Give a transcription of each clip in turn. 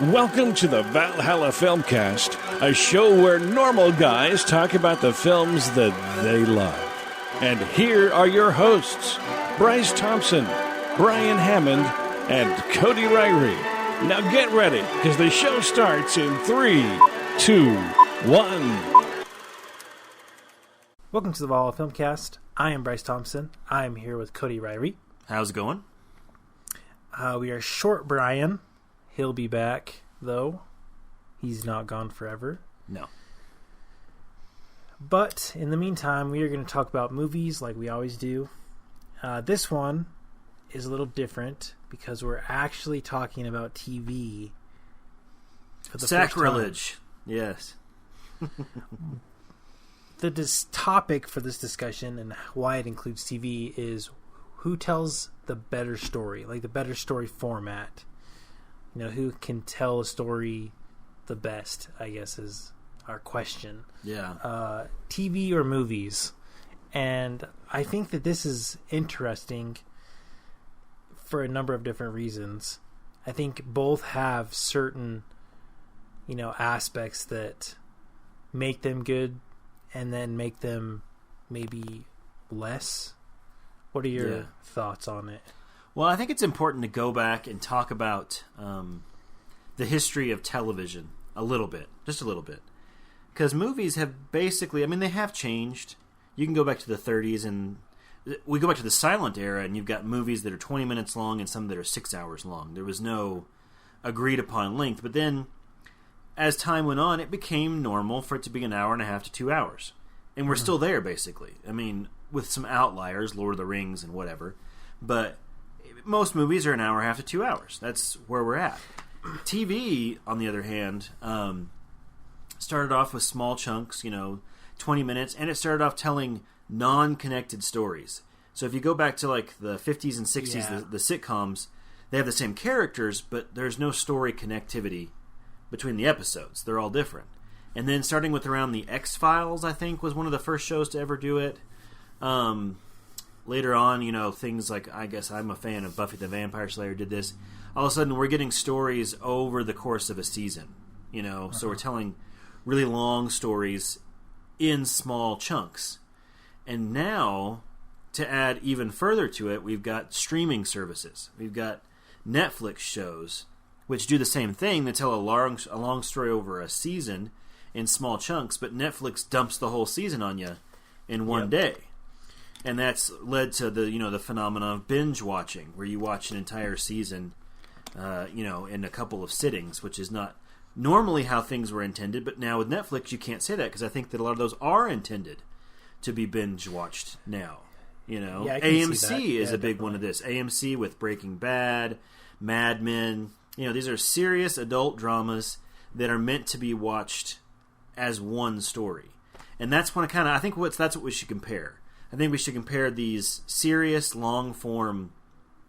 Welcome to the Valhalla Filmcast, a show where normal guys talk about the films that they love. And here are your hosts, Bryce Thompson, Brian Hammond, and Cody Ryrie. Now get ready, because the show starts in 3, 2, 1. Welcome to the Valhalla Filmcast. I am Bryce Thompson. I am here with Cody Ryrie. How's it going? We are short Brian. He'll be back, though. He's not gone forever. No. But in the meantime, we are going to talk about movies like we always do. This one is a little different because we're actually talking about TV for the Sacrilege. Yes. The topic for this discussion and why it includes TV is who tells the better story, like the better story format. You know, who can tell a story the best, I guess, is our question. Yeah. TV or movies. And I think that this is interesting for a number of different reasons. I think both have certain, aspects that make them good and then make them maybe less. What are your thoughts on it? Well, I think it's important to go back and talk about the history of television a little bit, just a little bit. Because movies have basically, they have changed. You can go back to the 30s and we go back to the silent era and you've got movies that are 20 minutes long and some that are 6 hours long. There was no agreed upon length. But then as time went on, it became normal for it to be an hour and a half to 2 hours. And we're still there, basically. With some outliers, Lord of the Rings and whatever. But most movies are an hour and a half to 2 hours. That's where we're at. TV, on the other hand, started off with small chunks, 20 minutes, and it started off telling non-connected stories. So if you go back to like the 50s and 60s, the sitcoms, they have the same characters, but there's no story connectivity between the episodes. They're all different. And then starting with around the X-Files, I think, was one of the first shows to ever do it. Later on, things like, I guess I'm a fan of Buffy the Vampire Slayer did this. All of a sudden, we're getting stories over the course of a season, So we're telling really long stories in small chunks. And now, to add even further to it, we've got streaming services. We've got Netflix shows, which do the same thing. They tell a long story over a season in small chunks, but Netflix dumps the whole season on you in one day. And that's led to the phenomenon of binge watching, where you watch an entire season, in a couple of sittings, which is not normally how things were intended. But now with Netflix, you can't say that because I think that a lot of those are intended to be binge watched now. AMC is a big one of this. AMC with Breaking Bad, Mad Men. These are serious adult dramas that are meant to be watched as one story, and that's when I think that's what we should compare. I think we should compare these serious, long-form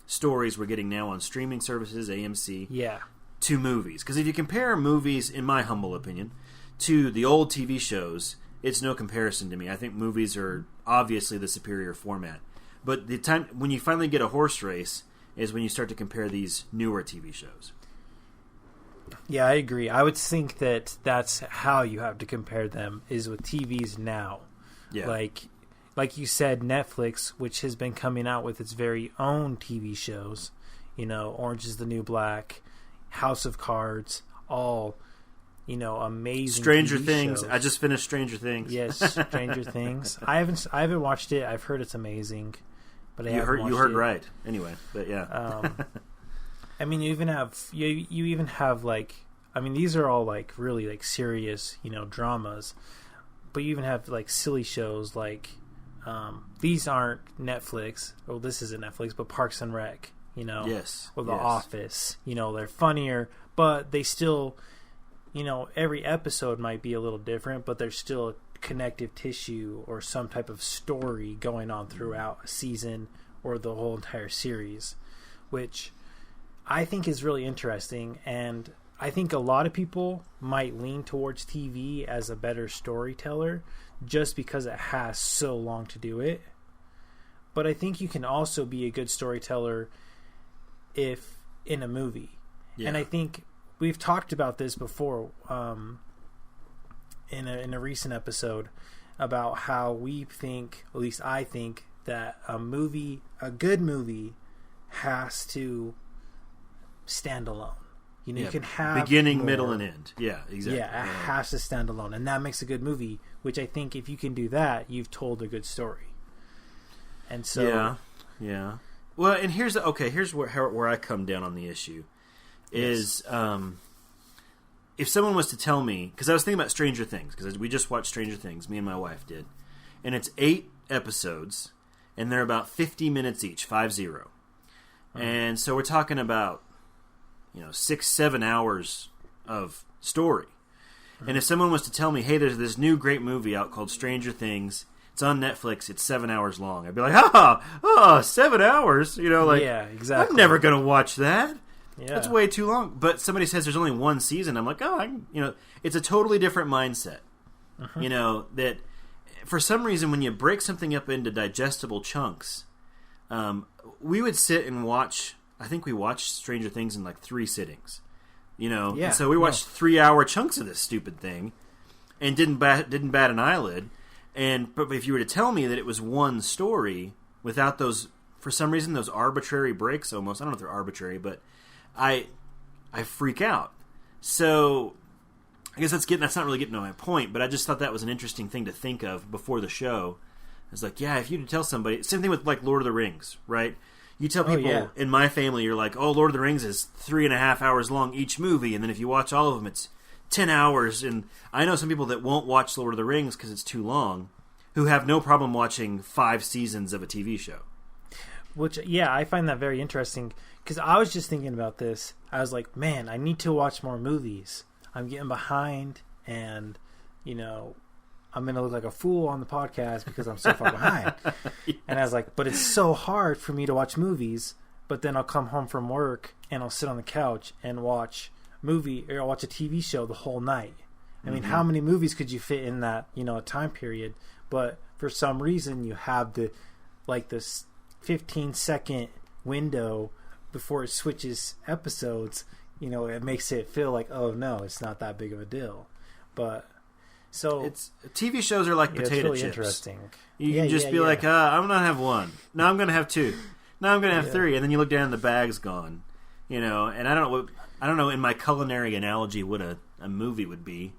stories we're getting now on streaming services, AMC, to movies. Because if you compare movies, in my humble opinion, to the old TV shows, it's no comparison to me. I think movies are obviously the superior format. But the time when you finally get a horse race is when you start to compare these newer TV shows. Yeah, I agree. I would think that that's how you have to compare them, is with TVs now. Yeah. Like you said, Netflix, which has been coming out with its very own TV shows, Orange is the New Black, House of Cards, all, amazing Stranger TV Things. shows. I just finished Stranger Things. Yes, Stranger Things. I haven't watched it. I've heard it's amazing, but I haven't watched it. You heard right. Anyway, but yeah. you even have these are all like really like serious, dramas, but you even have like silly shows like. These aren't Netflix. Well, this isn't Netflix, but Parks and Rec, Yes. Or The Office. They're funnier, but they still, every episode might be a little different, but there's still connective tissue or some type of story going on throughout a season or the whole entire series, which I think is really interesting. And I think a lot of people might lean towards TV as a better storyteller just because it has so long to do it. But I think you can also be a good storyteller if in a movie. Yeah. And I think we've talked about this before in a recent episode about how we think, at least I think, that a good movie has to stand alone. You know, you can have beginning, more, middle, and end. Yeah, exactly. Yeah, it has to stand alone, and that makes a good movie. Which I think, if you can do that, you've told a good story. And so, yeah. Well, and here's where I come down on the issue is if someone was to tell me, because I was thinking about Stranger Things, because we just watched Stranger Things, me and my wife did, and it's 8 episodes, and they're about 50 minutes each, 50. And so we're talking about 6-7 hours of story. And if someone was to tell me, hey, there's this new great movie out called Stranger Things, it's on Netflix, it's 7 hours long, I'd be like, 7 hours? yeah, exactly. I'm never going to watch that. Yeah. That's way too long. But somebody says there's only one season, I'm like, it's a totally different mindset. That for some reason when you break something up into digestible chunks, we would sit and watch, I think we watched Stranger Things in like 3 sittings. And so we watched 3-hour chunks of this stupid thing, and didn't bat an eyelid. But if you were to tell me that it was one story without those, for some reason, those arbitrary breaks, almost, I don't know if they're arbitrary, but I freak out. So I guess that's not really getting to my point. But I just thought that was an interesting thing to think of before the show. It's like, if you were to tell somebody, same thing with like Lord of the Rings, right? You tell people in my family, you're like, oh, Lord of the Rings is 3.5 hours long each movie, and then if you watch all of them, it's 10 hours. And I know some people that won't watch Lord of the Rings because it's too long, who have no problem watching 5 seasons of a TV show. Which, I find that very interesting, because I was just thinking about this. I was like, man, I need to watch more movies. I'm getting behind, and, I'm going to look like a fool on the podcast because I'm so far behind. Yes. And I was like, but it's so hard for me to watch movies, but then I'll come home from work and I'll sit on the couch and watch a TV show the whole night. I mean, how many movies could you fit in that, a time period? But for some reason you have this 15-second window before it switches episodes. It makes it feel like, oh no, it's not that big of a deal. But so it's TV shows are like potato it's really chips. Interesting. You can just be like, I'm gonna have 1. No, I'm gonna have 2. No, I'm gonna have 3, and then you look down and the bag's gone. And I don't know in my culinary analogy what a movie would be,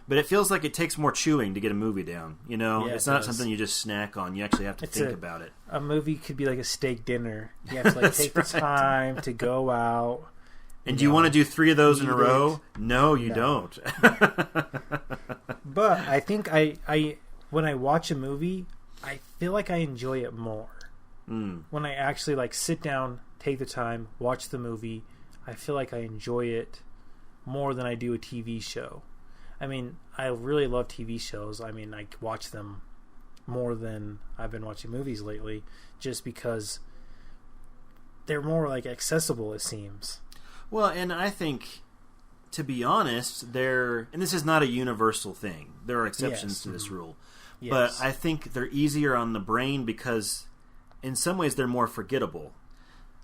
but it feels like it takes more chewing to get a movie down. It's not something you just snack on. You actually have to think about it. A movie could be like a steak dinner. You have to take the time to go out. And do you want to do 3 of those in a row? No, you don't. But I think I when I watch a movie, I feel like I enjoy it more. When I actually sit down, take the time, watch the movie, I feel like I enjoy it more than I do a TV show. I mean, I really love TV shows. I mean, I watch them more than I've been watching movies lately, just because they're more accessible, it seems. Well, and I think, to be honest, and this is not a universal thing. There are exceptions to this rule. Yes. But I think they're easier on the brain because in some ways they're more forgettable.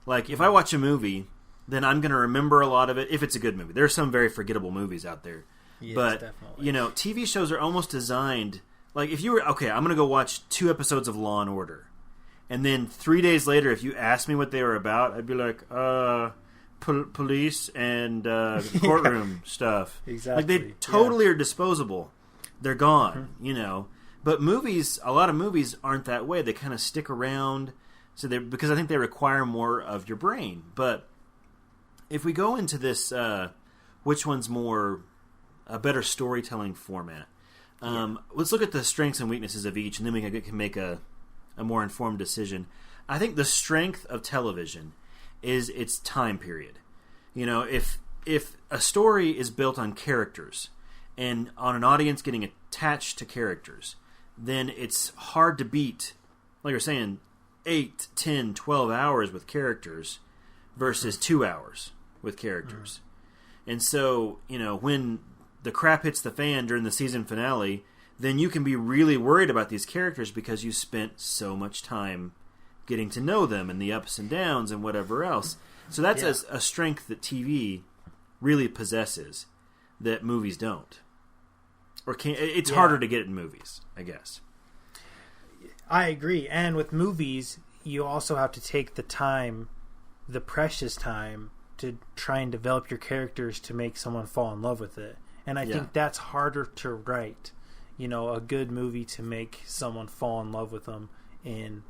Like, if I watch a movie, then I'm going to remember a lot of it if it's a good movie. There are some very forgettable movies out there. Yes, but, definitely. TV shows are almost designed... Like, if you were... Okay, I'm going to go watch 2 episodes of Law & Order. And then 3 days later, if you asked me what they were about, I'd be like, police and courtroom stuff. Exactly. They totally are disposable. They're gone, But movies, a lot of movies aren't that way. They kind of stick around because I think they require more of your brain. But if we go into this, which one's more a better storytelling format? Let's look at the strengths and weaknesses of each, and then we can make a more informed decision. I think the strength of television is its time period. If a story is built on characters and on an audience getting attached to characters, then it's hard to beat, like you're saying, 8, 10, 12 hours with characters versus 2 hours with characters. And so, when the crap hits the fan during the season finale, then you can be really worried about these characters because you spent so much time getting to know them and the ups and downs and whatever else. So that's a strength that TV really possesses that movies don't. Or can't. It's harder to get in movies, I guess. I agree. And with movies, you also have to take the time, the precious time, to try and develop your characters to make someone fall in love with it. And I think that's harder to write. You know, a good movie to make someone fall in love with them in,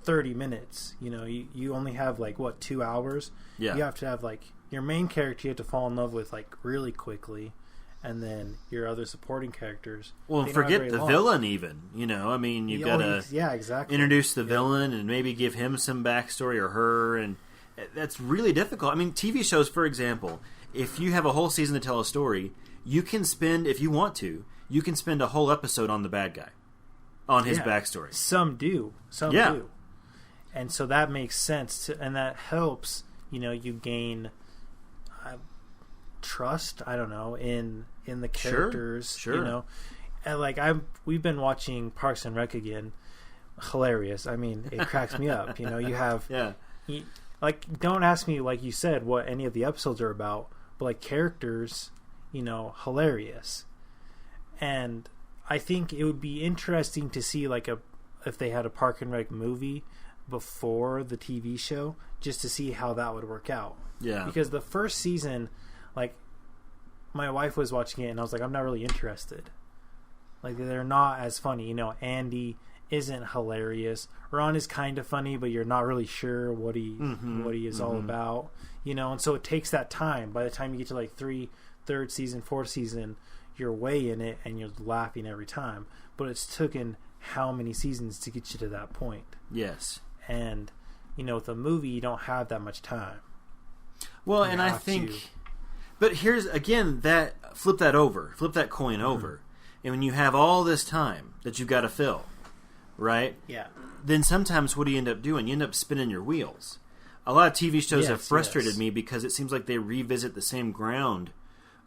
30 minutes. You know, you only have 2 hours. Yeah. You have to have your main character you have to fall in love with really quickly, and then your other supporting characters. Well, forget the villain even. You know, you've got to exactly introduce the villain and maybe give him some backstory or her, and that's really difficult. TV shows, for example, if you have a whole season to tell a story, you can spend, if you want to, you can spend a whole episode on the bad guy, on his backstory. Some do. Some do. And so that makes sense, and that helps, you gain trust, I don't know, in the characters. Sure. And we've been watching Parks and Rec again. Hilarious. It cracks me up. You have... don't ask me, like you said, what any of the episodes are about, but characters, hilarious. And I think it would be interesting to see if they had a Park and Rec movie before the TV show, just to see how that would work out. Yeah. Because the first season, my wife was watching it and I was I'm not really interested. They're not as funny. Andy isn't hilarious. Ron is kind of funny, but you're not really sure what he is all about. And so it takes that time. By the time you get to third season, fourth season, you're way in it and you're laughing every time. But it's taken how many seasons to get you to that point? Yes. And with a movie, you don't have that much time. Well, and I think, but here's again flip that coin over, and when you have all this time that you got to fill, right? Yeah. Then sometimes what do you end up doing? You end up spinning your wheels. A lot of TV shows have frustrated me because it seems like they revisit the same ground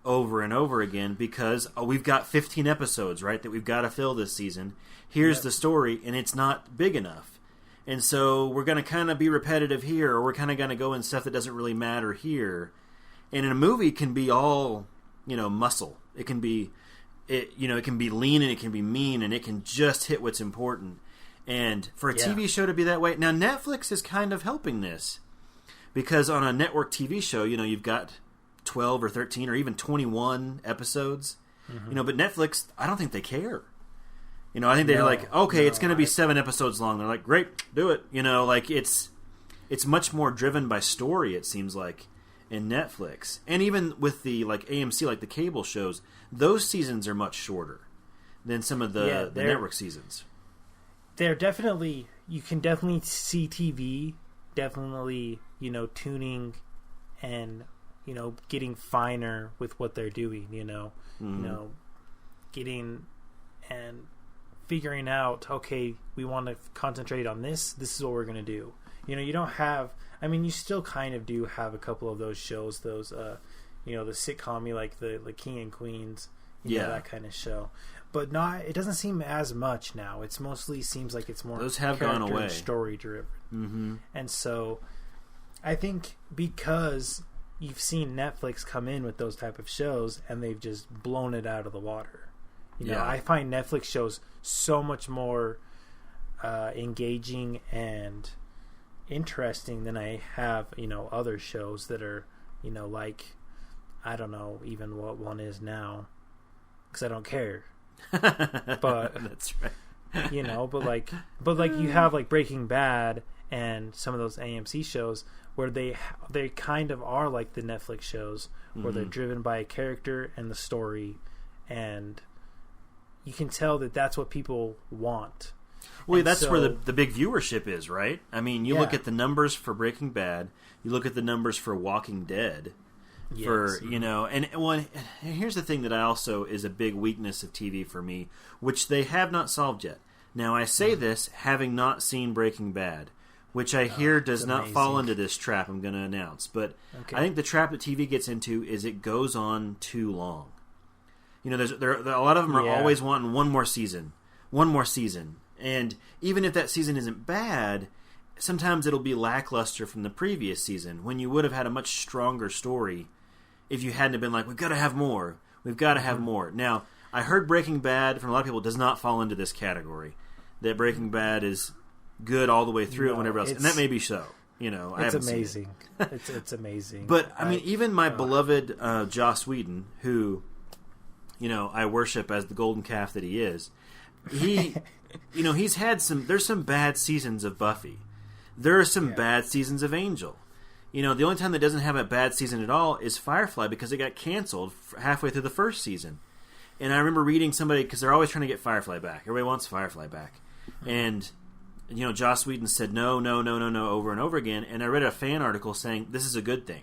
over and over again because we've got 15 episodes, right, that we've got to fill this season. Here's the story, and it's not big enough. And so we're going to kind of be repetitive here, or we're kind of going to go in stuff that doesn't really matter here. And in a movie, it can be all, muscle. It can be, it can be lean and it can be mean, and it can just hit what's important. And for a TV show to be that way, now Netflix is kind of helping this because on a network TV show, you've got 12 or 13 or even 21 episodes. But Netflix, I don't think they care. I think they're it's going to be 7 episodes long. They're like, great, do it. It's much more driven by story, it seems like, in Netflix. And even with the AMC, the cable shows, those seasons are much shorter than some of the network seasons. They're definitely, you can definitely see TV, definitely, tuning and, getting finer with what they're doing, getting and figuring out, okay, we want to concentrate on this is what we're going to do. You don't have, you still kind of do have a couple of those shows, those, the sitcom, like the King and Queens, that kind of show. But it doesn't seem as much now. It's mostly seems like it's more those have gone away, story driven. And so I think because you've seen Netflix come in with those type of shows and they've just blown it out of the water. I find Netflix shows so much more engaging and interesting than I have, other shows that are, I don't know even what one is now because I don't care. But that's right. but you have Breaking Bad and some of those AMC shows where they kind of are like the Netflix shows where they're driven by a character and the story, and you can tell that that's what people want. Well, that's where the big viewership is, right? You look at the numbers for Breaking Bad, you look at the numbers for Walking Dead, and here's the thing that I also is a big weakness of TV for me, which they have not solved yet. Now, I say this having not seen Breaking Bad, which I hear does not fall into this trap I'm going to announce, but I think the trap that TV gets into is it goes on too long. There's a lot of them are always wanting one more season, and even if that season isn't bad, sometimes it'll be lackluster from the previous season when you would have had a much stronger story if you hadn't have been like, we've got to have more. We've got to have more. Now, I heard Breaking Bad from a lot of people does not fall into this category. That Breaking Bad is good all the way through and whatever else. And that may be so. You know, it's amazing. It's amazing. But, I mean, even my beloved Joss Whedon, who, you know, I worship as the golden calf that he is, he, you know, he's had there's some bad seasons of Buffy. There are some bad seasons of Angel. You know, the only time that doesn't have a bad season at all is Firefly because it got canceled halfway through the first season. And I remember reading somebody, because they're always trying to get Firefly back. Everybody wants Firefly back. And, you know, Joss Whedon said no, over and over again. And I read a fan article saying this is a good thing.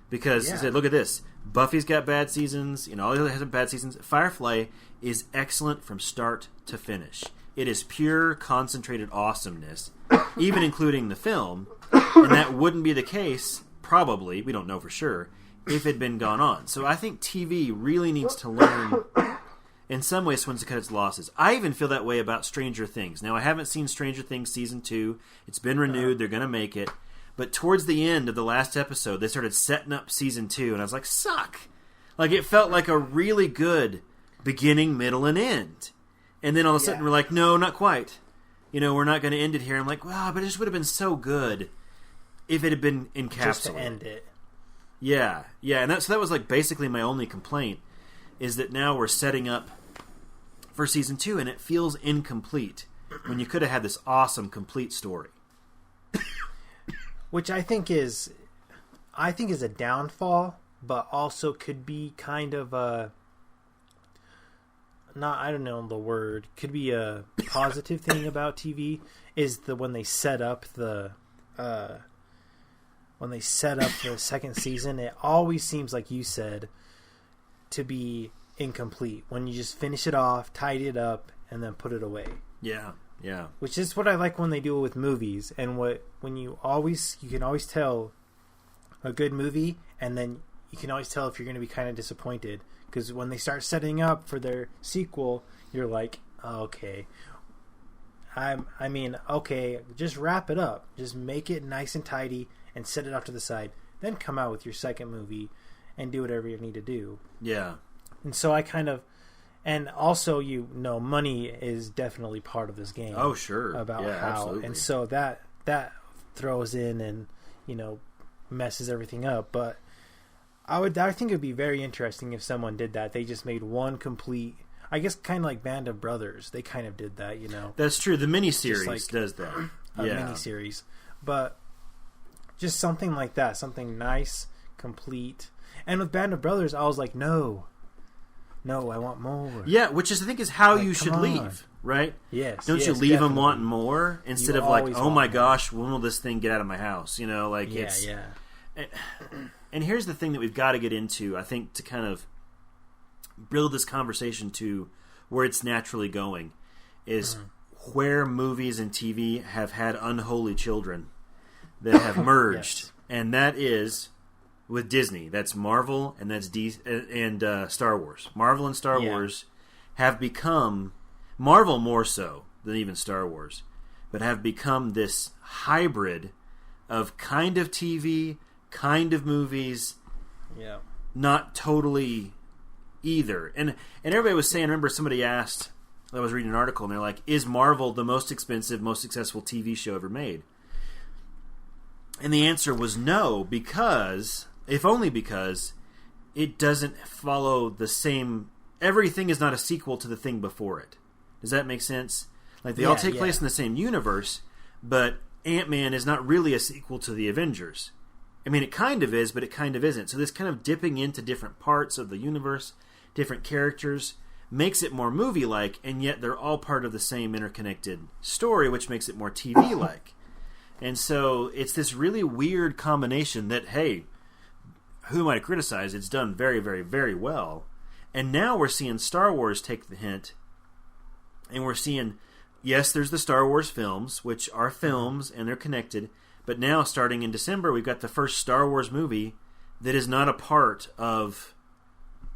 Because he said, look at this. Buffy's got bad seasons. You know, all the other has bad seasons. Firefly is excellent from start to finish. It is pure, concentrated awesomeness, even including the film. And that wouldn't be the case, probably, we don't know for sure, if it had been gone on. So I think TV really needs to learn, in some ways, when to cut its losses. I even feel that way about Stranger Things. Now, I haven't seen Stranger Things Season 2. It's been renewed. They're going to make it. But towards the end of the last episode, they started setting up Season 2, and I was like, suck! Like, it felt like a really good beginning, middle, and end. And then all of a sudden, we're like, no, not quite. You know, we're not going to end it here. I'm like, wow, but it just would have been so good if it had been encapsulated. Just to end it. Yeah, and that was like basically my only complaint, is that now we're setting up for Season 2, and it feels incomplete when you could have had this awesome, complete story. Which I think is a downfall, but also could be kind of a... I don't know the word. Could be a positive thing about TV is when they set up the second season. It always seems, like you said, to be incomplete when you just finish it off, tidy it up, and then put it away. Yeah. Which is what I like when they do it with movies, and when you can always tell a good movie, and then you can always tell if you're going to be kind of disappointed. Because when they start setting up for their sequel, you're like, oh, okay. Okay, just wrap it up. Just make it nice and tidy and set it off to the side. Then come out with your second movie and do whatever you need to do. Yeah. And so I kind of... And also, money is definitely part of this game. Oh, sure. About how... Absolutely. And so that throws in and, messes everything up. But... I think it would be very interesting if someone did that. They just made one complete, I guess, kind of like Band of Brothers. They kind of did that, That's true. The miniseries does that. A miniseries. But just something like that. Something nice, complete. And with Band of Brothers, I was like, no, I want more. Yeah, which I think is how you should leave, right? Yes. Don't you leave them wanting more instead of like, oh my gosh, when will this thing get out of my house? Yeah. And here's the thing that we've got to get into, I think, to kind of build this conversation to where it's naturally going, is where movies and TV have had unholy children that have merged. Yes. And that is with Disney. That's Marvel and that's Star Wars. Marvel and Star Wars have become, Marvel more so than even Star Wars, but have become this hybrid of kind of TV, kind of movies, not totally either. And everybody was saying, I remember somebody asked, I was reading an article, and they're like, is Marvel the most expensive, most successful TV show ever made? And the answer was no, because, if only because, it doesn't follow the same, everything is not a sequel to the thing before it. Does that make sense? Like, they all take place in the same universe, but Ant-Man is not really a sequel to the Avengers. I mean, it kind of is, but it kind of isn't. So this kind of dipping into different parts of the universe, different characters, makes it more movie-like, and yet they're all part of the same interconnected story, which makes it more TV-like. And so it's this really weird combination that, hey, who am I to criticize? It's done very, very, very well. And now we're seeing Star Wars take the hint, and we're seeing, yes, there's the Star Wars films, which are films, and they're connected. But now, starting in December, we've got the first Star Wars movie that is not a part of...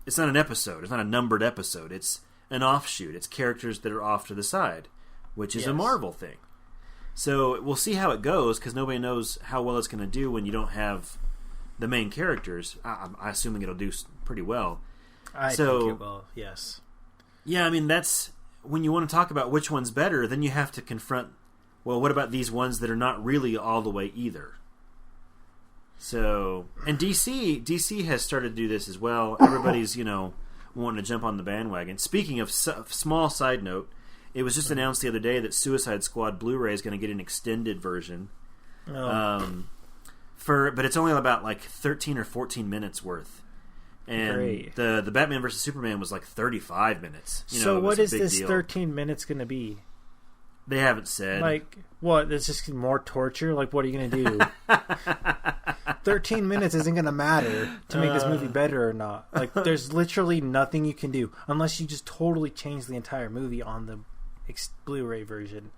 It's not an episode. It's not a numbered episode. It's an offshoot. It's characters that are off to the side, which is a Marvel thing. So we'll see how it goes, because nobody knows how well it's going to do when you don't have the main characters, I'm assuming it'll do pretty well. I think it will, yes. Yeah, I mean, that's when you want to talk about which one's better, then you have to confront, well, what about these ones that are not really all the way either? So, and DC has started to do this as well. Everybody's, wanting to jump on the bandwagon. Speaking of small side note, it was just announced the other day that Suicide Squad Blu-ray is going to get an extended version. Oh. But it's only about like 13 or 14 minutes worth. And Great. the Batman vs Superman was like 35 minutes. So what is this deal. 13 minutes going to be? They haven't said. Like, what? It's just more torture? Like, what are you going to do? 13 minutes isn't going to matter to make this movie better or not. Like, there's literally nothing you can do unless you just totally change the entire movie on the Blu-ray version.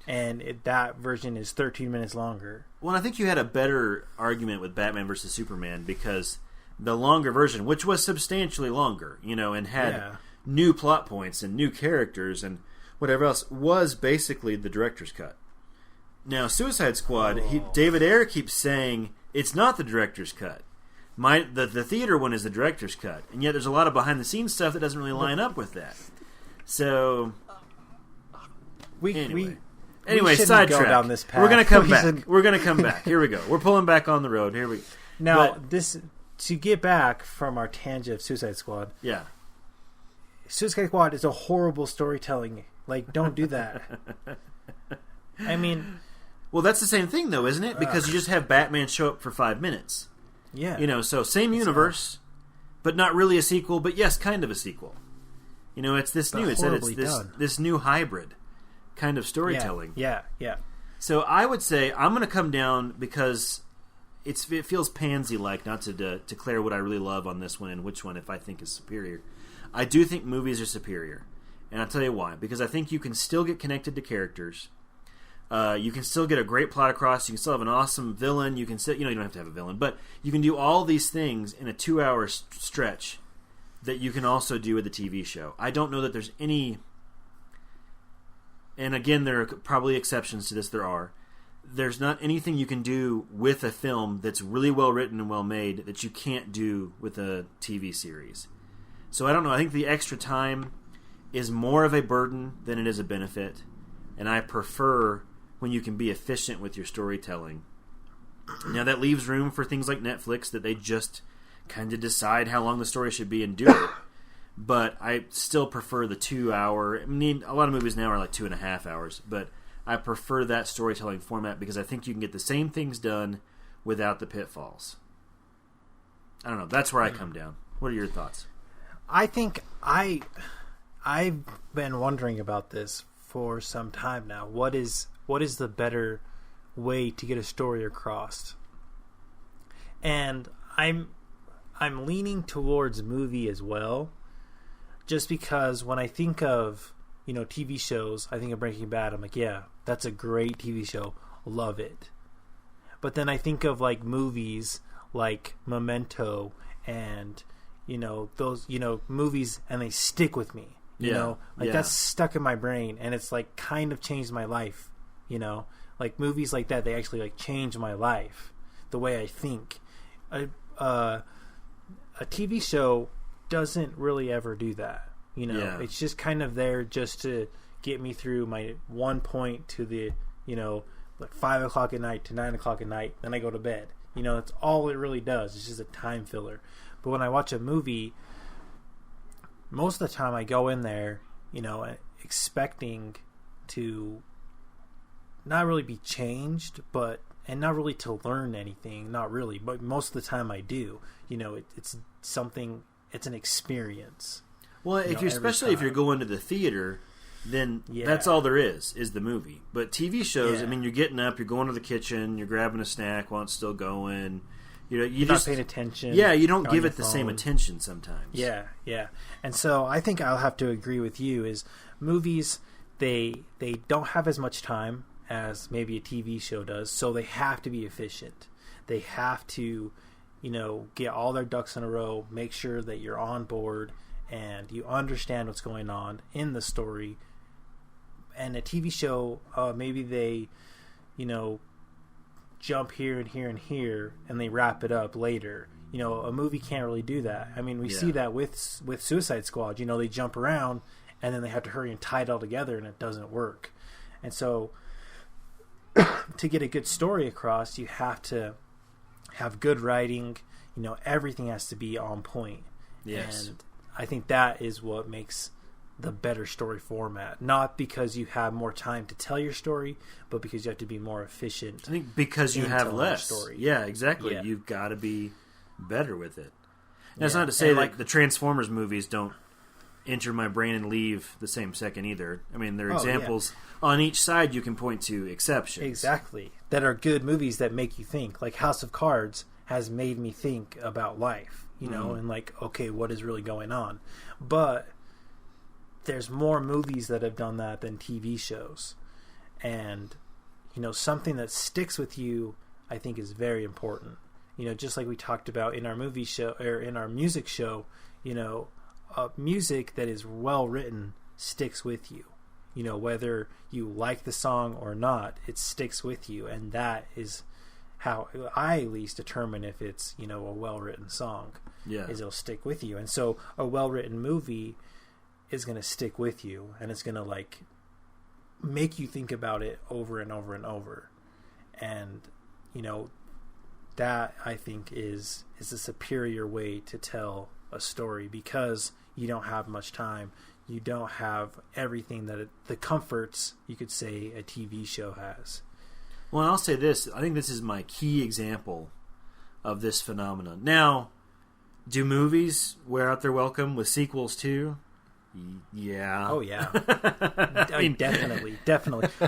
And that version is 13 minutes longer. Well, I think you had a better argument with Batman vs Superman because the longer version, which was substantially longer, and had new plot points and new characters and whatever else, was basically the director's cut. Now, Suicide Squad, David Ayer keeps saying it's not the director's cut. The theater one is the director's cut, and yet there's a lot of behind-the-scenes stuff that doesn't really line up with that. So, anyway, sidetrack. Down this path. We're going to come back. We're going to come back. Here we go. We're pulling back on the road. Here we go. Now, to get back from our tangent of Suicide Squad. Yeah. Suicide Squad is a horrible storytelling. Like, don't do that. I mean... Well, that's the same thing, though, isn't it? Because you just have Batman show up for 5 minutes. Yeah. So same universe, but not really a sequel, but yes, kind of a sequel. It's this new. It's this new hybrid kind of storytelling. Yeah. So I would say I'm going to come down because it feels pansy-like not to declare what I really love on this one and which one if I think is superior. I do think movies are superior, and I'll tell you why. Because I think you can still get connected to characters. You can still get a great plot across. You can still have an awesome villain. You can still, you don't have to have a villain, but you can do all these things in a 2-hour stretch that you can also do with a TV show. I don't know that there's any, and again, there are probably exceptions to this. There's not anything you can do with a film that's really well written and well made that you can't do with a TV series. So I don't know. I think the extra time is more of a burden than it is a benefit, and I prefer when you can be efficient with your storytelling. Now, that leaves room for things like Netflix that they just kind of decide how long the story should be and do it. But I still prefer the 2-hour... I mean, a lot of movies now are like 2.5 hours, but I prefer that storytelling format because I think you can get the same things done without the pitfalls. I don't know. That's where I come down. What are your thoughts? I think I've been wondering about this for some time now. What is the better way to get a story across? And I'm leaning towards movie as well, just because when I think of TV shows, I think of Breaking Bad. I'm like, yeah, that's a great TV show, love it. But then I think of like movies like Memento and those movies, and they stick with me. That's stuck in my brain, and it's like kind of changed my life. Like movies like that, they actually like change my life, the way I think. A TV show doesn't really ever do that. It's just kind of there just to get me through my one point to the like 5 o'clock at night to 9 o'clock at night, then I go to bed. That's all it really does. It's just a time filler. But when I watch a movie, most of the time I go in there, expecting to not really be changed, and not really to learn anything, not really, but most of the time I do. It's something, it's an experience. Well, especially if you're going to the theater, then that's all there is the movie. But TV shows, I mean, you're getting up, you're going to the kitchen, you're grabbing a snack while it's still going. You're not paying attention. Yeah, you don't give it the same attention sometimes. Yeah. And so I think I'll have to agree with you. Is movies, they don't have as much time as maybe a TV show does, so they have to be efficient. They have to, get all their ducks in a row, make sure that you're on board and you understand what's going on in the story. And a TV show, maybe they, jump here and here and here, and they wrap it up later. You know, a movie can't really do that. I mean, we see that with Suicide Squad. You know, they jump around, and then they have to hurry and tie it all together, and it doesn't work. And so, to get a good story across, you have to have good writing. You know, everything has to be on point. Yes. And I think that is what makes the better story format. Not because you have more time to tell your story, but because you have to be more efficient. I think because you have less. Story. Yeah, exactly. Yeah. You've got to be better with it. That's not to say that the Transformers movies don't enter my brain and leave the same second either. I mean, there are examples on each side you can point to exceptions. Exactly. That are good movies that make you think. Like House of Cards has made me think about life, you know, and like, okay, what is really going on? But there's more movies that have done that than TV shows. And, you know, something that sticks with you, I think, is very important. You know, just like we talked about in our movie show or in our music show, you know, music that is well written sticks with you. You know, whether you like the song or not, it sticks with you, and that is how I at least determine if it's, you know, a well written song. Yeah, is it'll stick with you, and so a well written movie is going to stick with you, and it's going to like make you think about it over and over and over, and you know. That, I think, is a superior way to tell a story because you don't have much time. You don't have everything that the comforts, you could say, a TV show has. Well, and I'll say this. I think this is my key example of this phenomenon. Now, do movies wear out their welcome with sequels too? Yeah. Oh, yeah. I mean, definitely.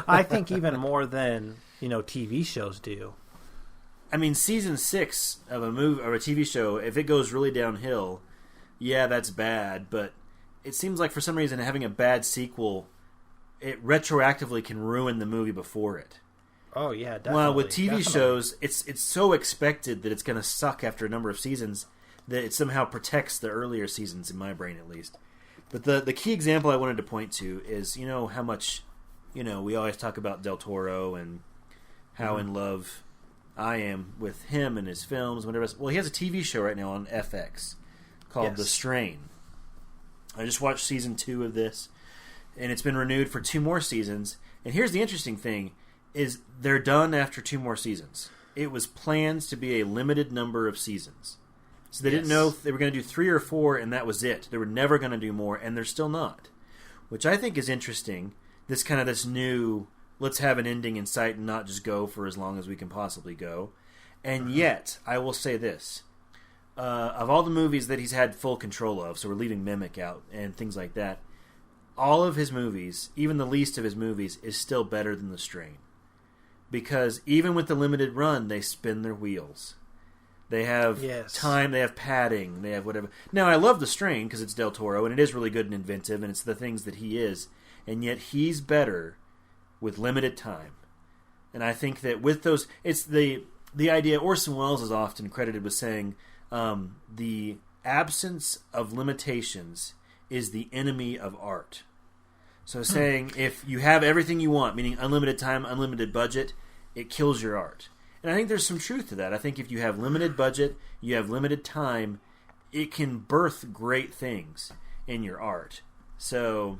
I think even more than, you know, TV shows do. I mean, season 6 of a movie or a TV show, if it goes really downhill, yeah, that's bad. But it seems like for some reason having a bad sequel, it retroactively can ruin the movie before it. Oh yeah, definitely. Well, with TV shows, it's so expected that it's going to suck after a number of seasons that it somehow protects the earlier seasons in my brain, at least. But the key example I wanted to point to is, you know, how much, you know, we always talk about Del Toro and how in love I am with him and his films, whatever. Well, he has a TV show right now on FX called The Strain. I just watched season 2 of this, and it's been renewed for 2 more seasons. And here's the interesting thing, is they're done after 2 more seasons. It was planned to be a limited number of seasons. So they didn't know if they were going to do 3 or 4, and that was it. They were never going to do more, and they're still not. Which I think is interesting, this new... let's have an ending in sight and not just go for as long as we can possibly go. And yet, I will say this. Of all the movies that he's had full control of, so we're leaving Mimic out and things like that, all of his movies, even the least of his movies, is still better than The Strain. Because even with the limited run, they spin their wheels. They have time, they have padding, they have whatever. Now, I love The Strain because it's Del Toro, and it is really good and inventive, and it's the things that he is. And yet, he's better with limited time. And I think that with those, it's the idea, Orson Welles is often credited with saying, the absence of limitations is the enemy of art. So saying, if you have everything you want, meaning unlimited time, unlimited budget, it kills your art. And I think there's some truth to that. I think if you have limited budget, you have limited time, it can birth great things in your art. So,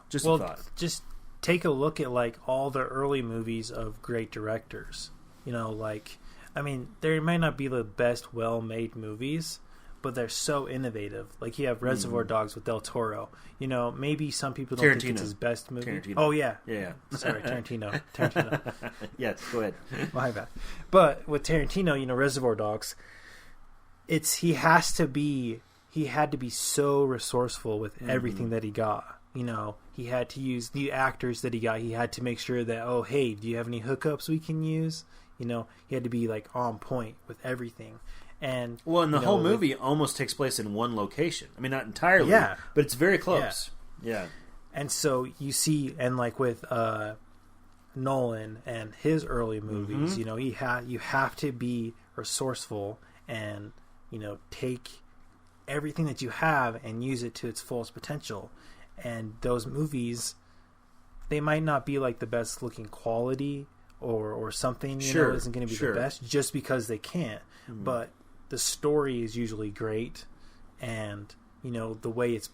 just a thought. Just take a look at like all the early movies of great directors. You know, like, I mean, they might not be the best well-made movies, but they're so innovative. Like, you have Reservoir Dogs with Del Toro. You know, maybe some people don't think it's his best movie. Tarantino. Oh, yeah. Yeah. Sorry, Tarantino. Yes, go ahead. My bad. But with Tarantino, you know, Reservoir Dogs, he had to be so resourceful with everything that he got. You know, he had to use the actors that he got. He had to make sure that, oh, hey, do you have any hookups we can use? You know, he had to be like on point with everything. And the whole movie almost takes place in one location. I mean, not entirely, but it's very close. Yeah. And so you see, and like with Nolan and his early movies, you know, you have to be resourceful and, you know, take everything that you have and use it to its fullest potential. And those movies, they might not be like the best looking quality or something, Sure, isn't going to be sure. the best just because they can't. But the story is usually great, and the way it's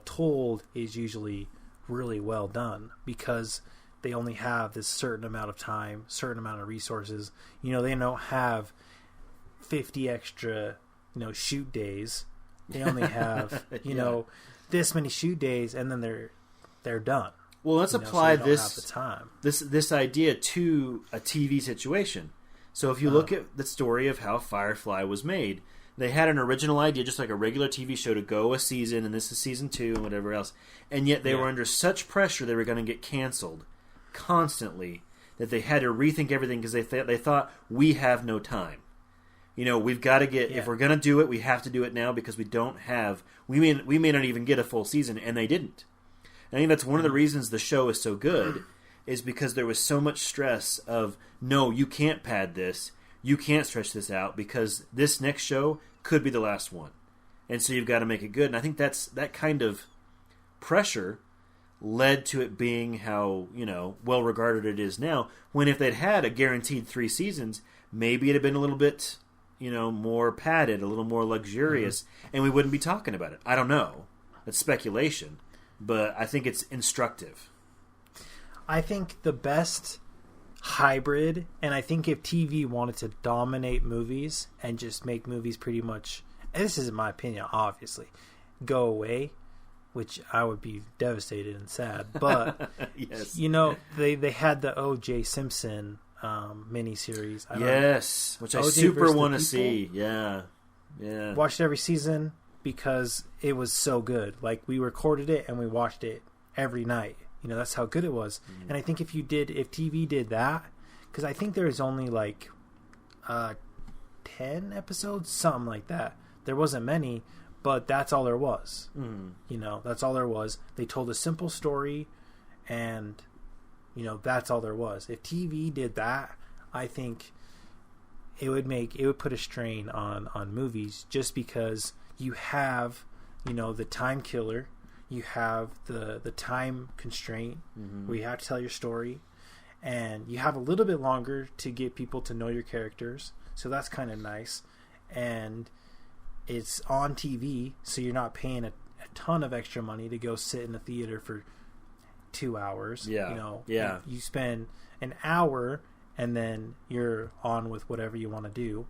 told is usually really well done because they only have this certain amount of time, certain amount of resources. They don't have 50 extra shoot days. They only have this many shoot days, and then they're done. Well, let's So apply they don't have the time. this idea to a TV situation. So if you look at the story of how Firefly was made, they had an original idea, just like a regular TV show, to go a season, and this is season 2 and whatever else. And yet they were under such pressure they were going to get canceled constantly that they had to rethink everything because they thought, we have no time. We've got to get, if we're going to do it, we have to do it now because we don't have, we may not even get a full season, and they didn't. I think that's one of the reasons the show is so good, is because there was so much stress of, no, you can't pad this, you can't stretch this out, because this next show could be the last one. And so you've got to make it good. And I think that kind of pressure led to it being how, well regarded it is now, when if they'd had a guaranteed 3 seasons, maybe it'd have been a little bit, more padded, a little more luxurious, and we wouldn't be talking about it. I don't know. That's speculation. But I think it's instructive. I think the best hybrid, and I think if TV wanted to dominate movies and just make movies pretty much, and this is in my opinion, obviously, go away, which I would be devastated and sad. But yes. They had the O.J. Simpson miniseries. Yes, which I O.J. super versus the want to People. see. Yeah. Watched every season because it was so good. Like, we recorded it and we watched it every night. That's how good it was. And I think if TV did that, because I think there's only like 10 episodes, something like that. There wasn't many, but that's all there was. That's all there was. They told a simple story, and that's all there was. If TV did that, I think it would put a strain on movies, just because you have the time killer, you have the time constraint where you have to tell your story, and you have a little bit longer to get people to know your characters, so that's kind of nice. And it's on TV, so you're not paying a ton of extra money to go sit in the theater for 2 hours. You spend an hour and then you're on with whatever you want to do.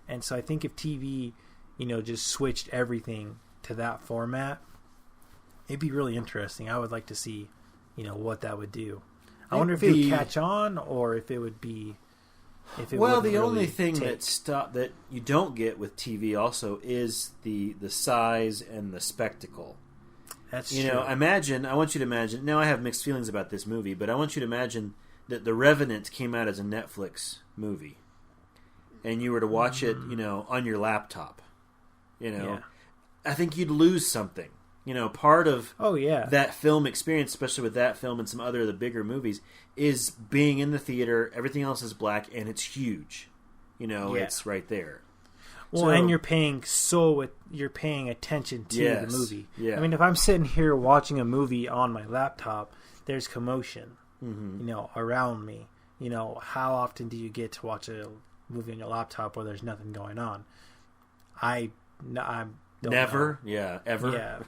And so I think if TV just switched everything to that format, it'd be really interesting. I would like to see what that would do. I wonder if it would catch on, or if it would be the only thing that you don't get with TV also is the size and the spectacle. That's true. I want you to imagine. Now, I have mixed feelings about this movie, but I want you to imagine that The Revenant came out as a Netflix movie, and you were to watch it, on your laptop. I think you'd lose something. Part of that film experience, especially with that film and some other of the bigger movies, is being in the theater. Everything else is black, and it's huge. It's right there. Well, and you're paying attention to the movie. Yeah. I mean, if I'm sitting here watching a movie on my laptop, there's commotion, around me. How often do you get to watch a movie on your laptop where there's nothing going on? I'm never. Yeah, ever. Yeah,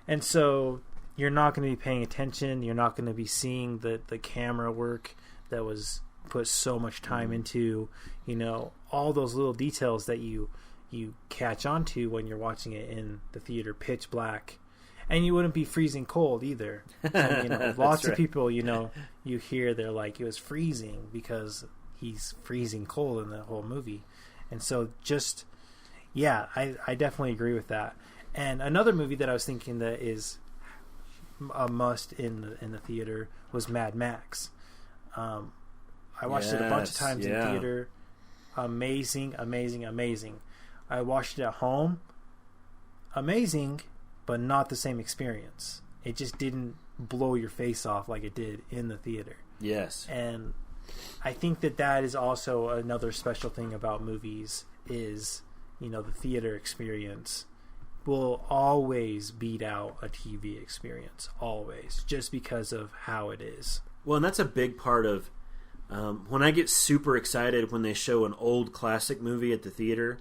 and so you're not going to be paying attention. You're not going to be seeing the camera work that was put so much time into. All those little details that you catch on to when you're watching it in the theater, pitch black, and you wouldn't be freezing cold either. So, lots of people, you hear they're like, it was freezing because he's freezing cold in the whole movie, and so just. Yeah, I definitely agree with that. And another movie that I was thinking that is a must in the theater was Mad Max. I watched it a bunch of times in theater. Amazing, amazing, amazing. I watched it at home. Amazing, but not the same experience. It just didn't blow your face off like it did in the theater. Yes. And I think that is also another special thing about movies is... the theater experience will always beat out a TV experience, always, just because of how it is. Well, and that's a big part of when I get super excited when they show an old classic movie at the theater,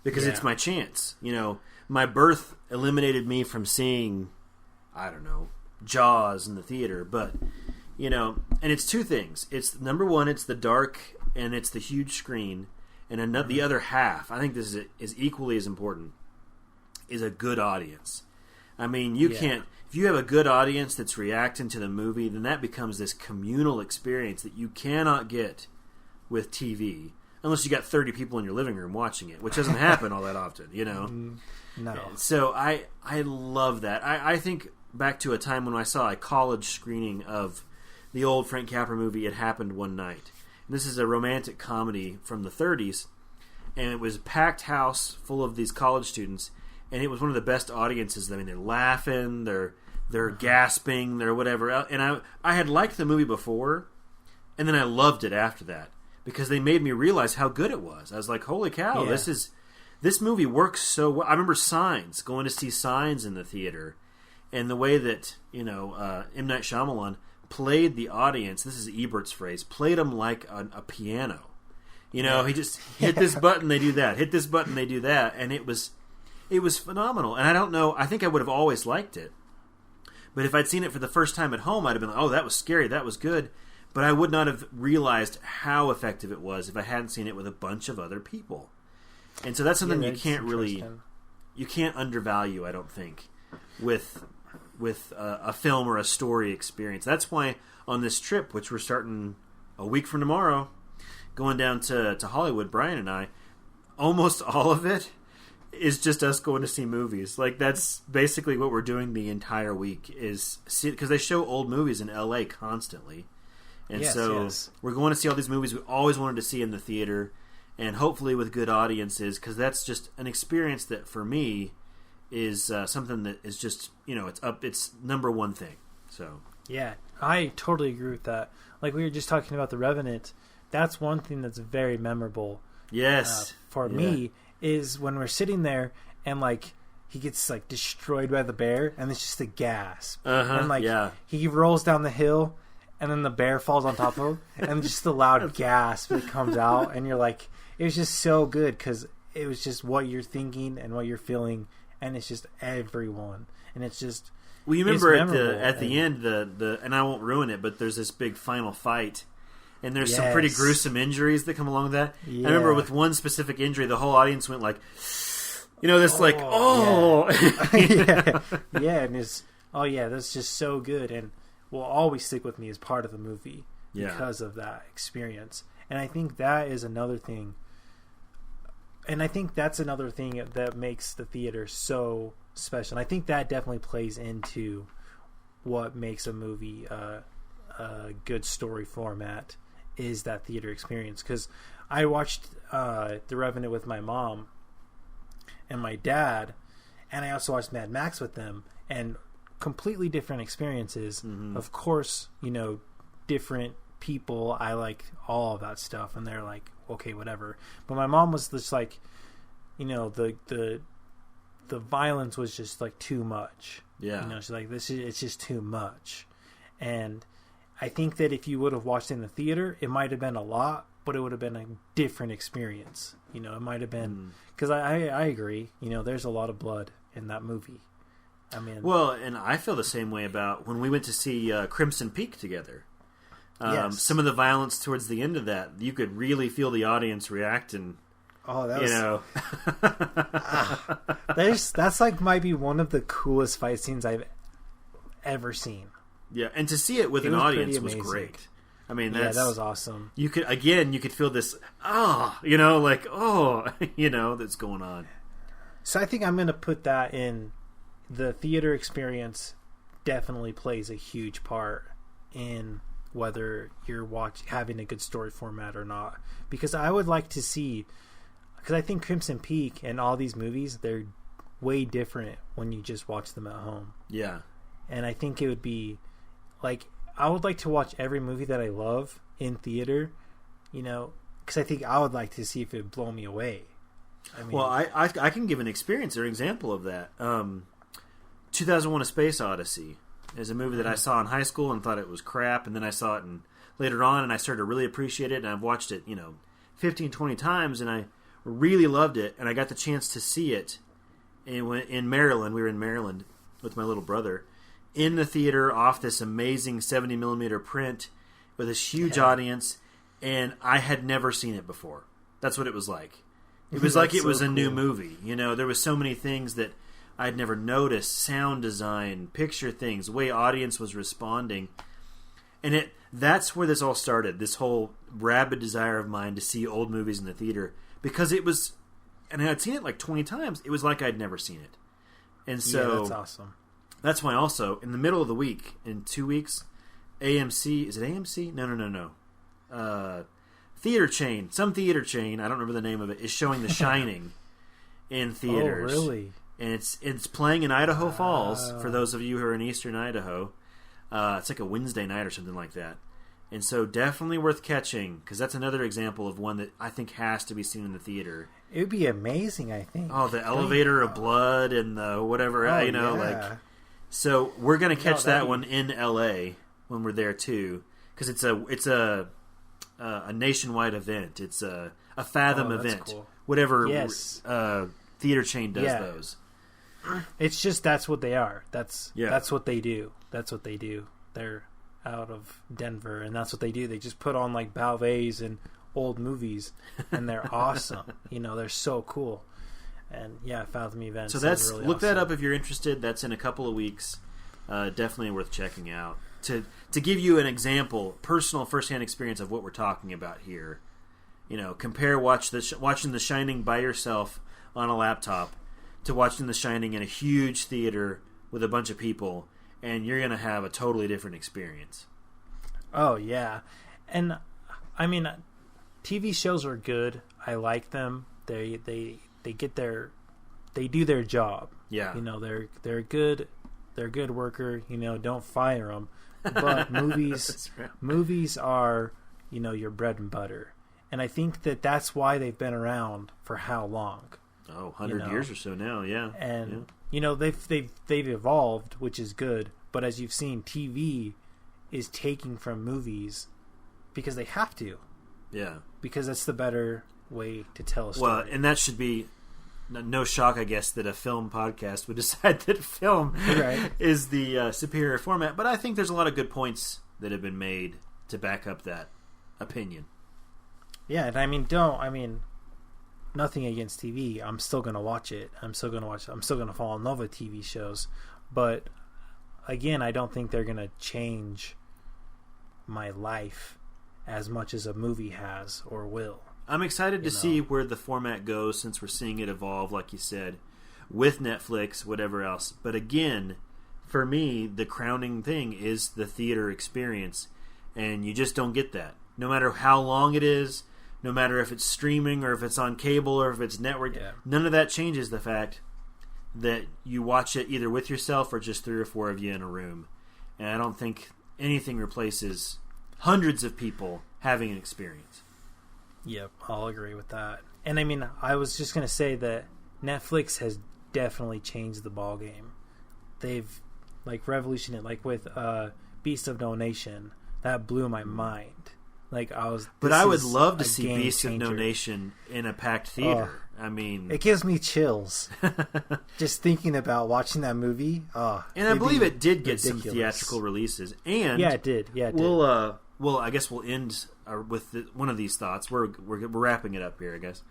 because it's my chance. You know, my birth eliminated me from seeing, I don't know, Jaws in the theater, but you know, and it's two things. It's number one, it's the dark and it's the huge screen, and another, the other half, I think this is equally as important, is a good audience. I mean, you can't, if you have a good audience that's reacting to the movie, then that becomes this communal experience that you cannot get with TV, unless you got 30 people in your living room watching it, which doesn't happen all that often, you know? No. So I love that. I think back to a time when I saw a college screening of the old Frank Capra movie, It Happened One Night. And this is a romantic comedy from the 30s, and it was a packed house full of these college students, and it was one of the best audiences. I mean, they're laughing, they're gasping, they're whatever. And I had liked the movie before, and then I loved it after that, because they made me realize how good it was. I was like, holy cow, this movie works so well. I remember Signs, going to see Signs in the theater, and the way that, you know, M. Night Shyamalan played the audience, this is Ebert's phrase, played them like a piano. You know, he just hit this button, they do that. Hit this button, they do that. And it was phenomenal. And I don't know, I think I would have always liked it. But if I'd seen it for the first time at home, I'd have been like, oh, that was scary, that was good. But I would not have realized how effective it was if I hadn't seen it with a bunch of other people. And so that's something you can't really, you can't undervalue, I don't think, with a film or a story experience. That's why on this trip, which we're starting a week from tomorrow, going down to Hollywood, Brian and I, almost all of it is just us going to see movies. Like, that's basically what we're doing the entire week, is see, because they show old movies in LA constantly. And we're going to see all these movies we always wanted to see in the theater, and hopefully with good audiences, because that's just an experience that for me is something that is just, you know, it's number one thing. So yeah, I totally agree with that. Like we were just talking about The Revenant, that's one thing that's very memorable. Yes, for me is when we're sitting there and like he gets like destroyed by the bear, and it's just a gasp, and like he rolls down the hill, and then the bear falls on top of him, and just the loud gasp that comes out, and you're like, it was just so good because it was just what you're thinking and what you're feeling. And it's just everyone, and it's just. Well, you remember at the end, the and I won't ruin it, but there's this big final fight, and there's some pretty gruesome injuries that come along with that. Yeah. I remember with one specific injury, the whole audience went like, you know, this and it's that's just so good, and will always stick with me as part of the movie because of that experience. And I think that is another thing. And I think that's another thing that makes the theater so special. And I think that definitely plays into what makes a movie a good story format, is that theater experience. Because I watched The Revenant with my mom and my dad, and I also watched Mad Max with them, and completely different experiences. Mm-hmm. Of course, you know, different people. I like all of that stuff, and they're like, okay, whatever. But my mom was just like, you know, the violence was just like too much. Yeah, you know, she's like, it's just too much. And I think that if you would have watched it in the theater, it might have been a lot, but it would have been a different experience. You know, it might have been, because I agree. You know, there's a lot of blood in that movie. I mean, well, and I feel the same way about when we went to see Crimson Peak together. Some of the violence towards the end of that, you could really feel the audience react, and that was, you know, that's like might be one of the coolest fight scenes I've ever seen. Yeah, and to see it with an audience was great. I mean, that was awesome. You could feel this, you know, like, you know, that's going on. So I think I'm going to put that in. The theater experience definitely plays a huge part in whether you're having a good story format or not. Because I would like to see, because I think Crimson Peak and all these movies, they're way different when you just watch them at home. Yeah. And I think it would be like, I would like to watch every movie that I love in theater, you know, because I think I would like to see if it would blow me away. I mean, well, I can give an experience or an example of that. 2001: A Space Odyssey is a movie that I saw in high school and thought it was crap, and then I saw it in later on, and I started to really appreciate it, and I've watched it, 15, 20 times, and I really loved it, and I got the chance to see it in Maryland. We were in Maryland with my little brother in the theater off this amazing 70 millimeter print with this huge audience, and I had never seen it before. That's what it was like. It was like it was a new movie. There was so many things that I'd never noticed: sound design, picture things, the way audience was responding, and that's where this all started. This whole rabid desire of mine to see old movies in the theater, because it was, and I had seen it like 20 times. It was like I'd never seen it, and so that's awesome. That's why also in the middle of the week, in 2 weeks, AMC, is it AMC? No. Some theater chain, I don't remember the name of it, is showing The Shining in theaters. Oh, really? And it's playing in Idaho Falls, for those of you who are in eastern Idaho. It's like a Wednesday night or something like that. And so definitely worth catching, because that's another example of one that I think has to be seen in the theater. It would be amazing, I think. Oh, the elevator of blood and the whatever, yeah. So we're going to catch that one in LA when we're there too, because it's a nationwide event. It's a Fathom event. Cool. Whatever theater chain does those. It's just that's what they are. That's what they do. That's what they do. They're out of Denver, and that's what they do. They just put on like ballets and old movies, and they're awesome. They're so cool. And Fathom events. So that's really look awesome. that up if you're interested. That's in a couple of weeks. Definitely worth checking out. To give you an example, personal firsthand experience of what we're talking about here. Compare watching The Shining by yourself on a laptop to watching The Shining in a huge theater with a bunch of people, and you're going to have a totally different experience. Oh yeah, and I mean, TV shows are good. I like them. They do their job. Yeah. They're good. They're a good worker. Don't fire them. But movies, right. Movies are, your bread and butter. And I think that's why they've been around for how long? 100 years or so now. Yeah. And they've evolved, which is good. But as you've seen, TV is taking from movies because they have to. Yeah. Because that's the better way to tell a story. Well, and that should be no shock, I guess, that a film podcast would decide that film is the superior format. But I think there's a lot of good points that have been made to back up that opinion. Yeah, and nothing against TV. I'm still going to watch it. I'm still going to fall in love with TV shows. But again, I don't think they're going to change my life as much as a movie has or will. I'm excited to see where the format goes, since we're seeing it evolve, like you said, with Netflix, whatever else. But again, for me, the crowning thing is the theater experience, and you just don't get that. No matter how long it is, no matter if it's streaming or if it's on cable or if it's network, none of that changes the fact that you watch it either with yourself or just 3 or 4 of you in a room. And I don't think anything replaces hundreds of people having an experience. Yep, I'll agree with that. And I was just going to say that Netflix has definitely changed the ball game. They've revolutionized, with Beast of No Nation. That blew my mind. I would love to see Beast of No Nation in a packed theater. It gives me chills just thinking about watching that movie. And I believe it did get some theatrical releases. And it did. Yeah, it did. Well, I guess we'll end with one of these thoughts. We're wrapping it up here, I guess.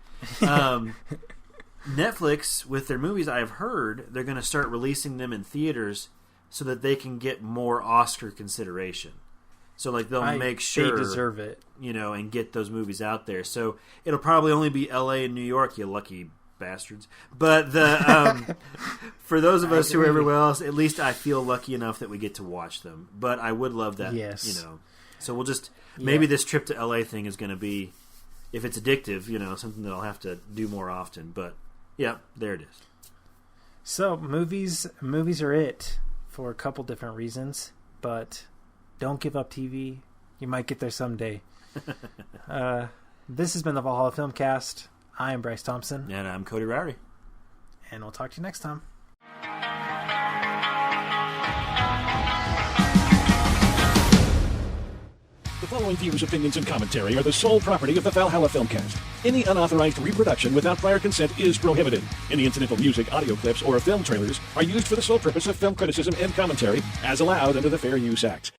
Netflix, with their movies, I've heard they're going to start releasing them in theaters so that they can get more Oscar consideration. So they'll make sure they deserve it, and get those movies out there. So it'll probably only be L.A. and New York, you lucky bastards. But for those of us who are everywhere else, at least I feel lucky enough that we get to watch them. But I would love that, Yes. So we'll just maybe this trip to L.A. thing is going to be, if it's addictive, something that I'll have to do more often. But yeah, there it is. So movies are it for a couple different reasons, but don't give up TV. You might get there someday. This has been the Valhalla Filmcast. I am Bryce Thompson. And I'm Cody Rowdy. And we'll talk to you next time. The following views, opinions, and commentary are the sole property of the Valhalla Filmcast. Any unauthorized reproduction without prior consent is prohibited. Any incidental music, audio clips, or film trailers are used for the sole purpose of film criticism and commentary as allowed under the Fair Use Act.